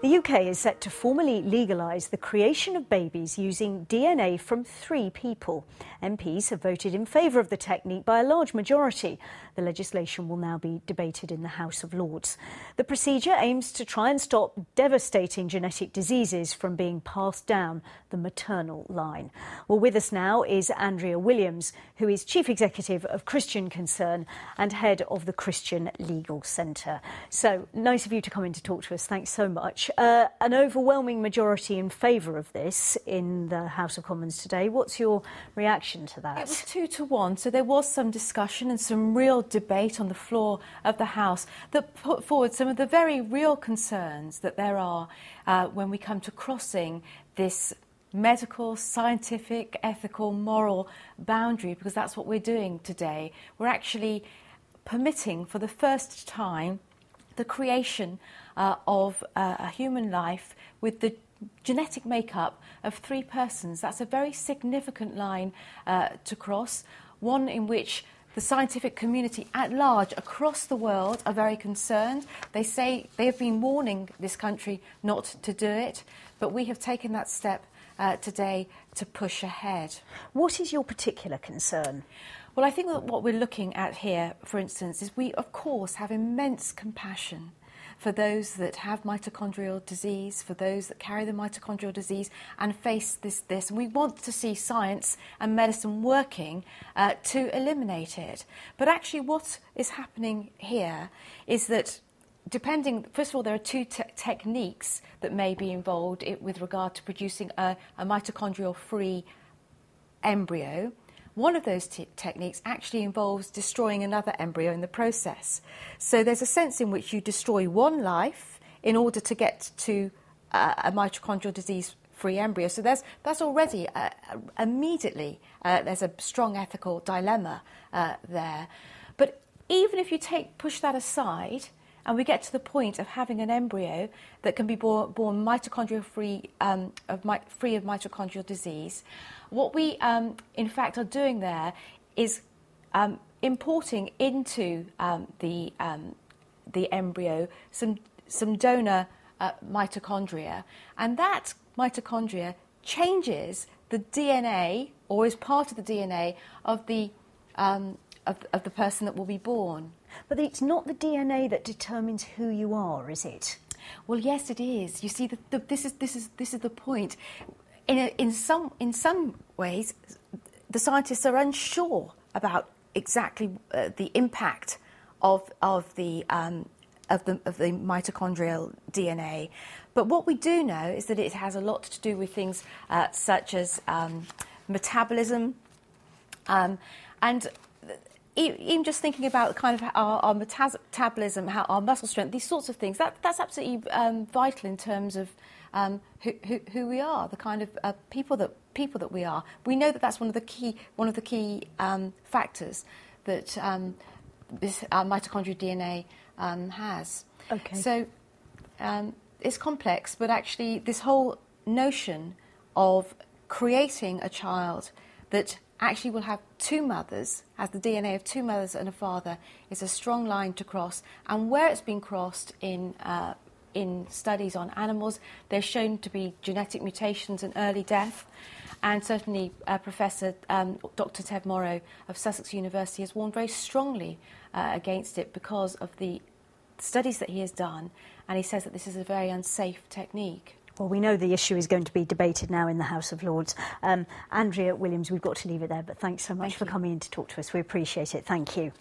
The UK is set to formally legalise the creation of babies using DNA from 3 people. MPs have voted in favour of the technique by a large majority. The legislation will now be debated in the House of Lords. The procedure aims to try and stop devastating genetic diseases from being passed down the maternal line. Well, with us now is Andrea Williams, who is Chief Executive of Christian Concern and Head of the Christian Legal Centre. So, nice of you to come in to talk to us. Thanks so much. An overwhelming majority in favour of this in the House of Commons today. What's your reaction to that? It was 2 to 1, so there was some discussion and some real debate on the floor of the House that put forward some of the very real concerns that there are when we come to crossing this medical, scientific, ethical, moral boundary, because that's what we're doing today. We're actually permitting for the first time the creation of a human life with the genetic makeup of 3 persons. That's a very significant line to cross, one in which the scientific community at large across the world are very concerned. They say they have been warning this country not to do it, but we have taken that step today to push ahead. What is your particular concern? Well, I think that what we're looking at here, for instance, is we, of course, have immense compassion for those that have mitochondrial disease, for those that carry the mitochondrial disease and face this. And we want to see science and medicine working to eliminate it. But actually what is happening here is that first of all, there are 2 techniques that may be involved with regard to producing a mitochondrial-free embryo. One of those techniques actually involves destroying another embryo in the process. So there's a sense in which you destroy one life in order to get to a mitochondrial disease-free embryo. So that's already immediately there's a strong ethical dilemma there. But even if you push that aside, and we get to the point of having an embryo that can be born mitochondrial-free, free of mitochondrial disease, what we, in fact, are doing there is importing into the embryo some donor mitochondria, and that mitochondria changes the DNA, or is part of the DNA of the person that will be born. But it's not the DNA that determines who you are, is it? Well, yes, it is. You see, this is the point. In some ways, the scientists are unsure about exactly the impact of the mitochondrial DNA. But what we do know is that it has a lot to do with things such as metabolism, and even just thinking about kind of our metabolism, how our muscle strength, these sorts of things, that's absolutely vital in terms of who we are, the kind of people that we are. We know that that's one of the key factors that this mitochondrial DNA has. Okay. So it's complex, but actually this whole notion of creating a child that actually will have 2 mothers, has the DNA of 2 mothers and a father, is a strong line to cross. And where it's been crossed in studies on animals, there's shown to be genetic mutations and early death. And certainly Professor Dr. Ted Morrow of Sussex University has warned very strongly against it because of the studies that he has done. And he says that this is a very unsafe technique. Well, we know the issue is going to be debated now in the House of Lords. Andrea Williams, we've got to leave it there, but thanks so much for coming in to talk to us. We appreciate it. Thank you.